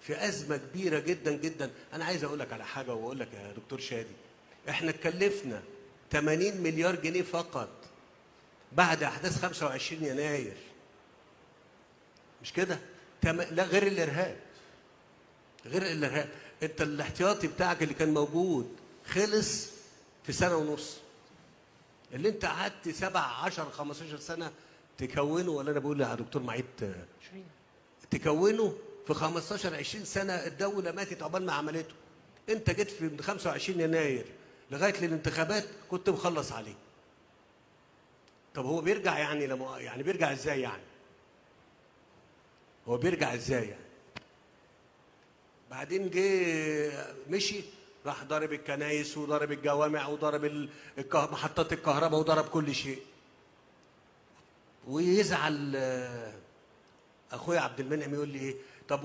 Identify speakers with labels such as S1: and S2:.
S1: في ازمه كبيره جدا جدا. انا عايز اقول لك على حاجه، واقول لك يا دكتور شادي، احنا اتكلفنا 80 مليار جنيه فقط بعد احداث 25 يناير. مش كده؟ لا، غير الارهاب. غير الارهاب، انت الاحتياطي بتاعك اللي كان موجود خلص في سنه ونص. اللي انت قعدت 7 10 15 سنه تكونه، ولا انا بقول يا دكتور معيد 20 تكونه في 15 20 سنه الدوله ماتت عقبال ما عملته. انت جيت في 25 يناير لغايه الانتخابات كنت مخلص عليه. طب هو بيرجع يعني يعني بيرجع ازاي يعني؟ هو بيرجع ازاي يعني؟ بعدين جه مشي، راح ضرب الكنايس وضرب الجوامع وضرب محطات الكهرباء وضرب كل شيء. ويزعل اخويا عبد المنعم يقول لي ايه؟ طب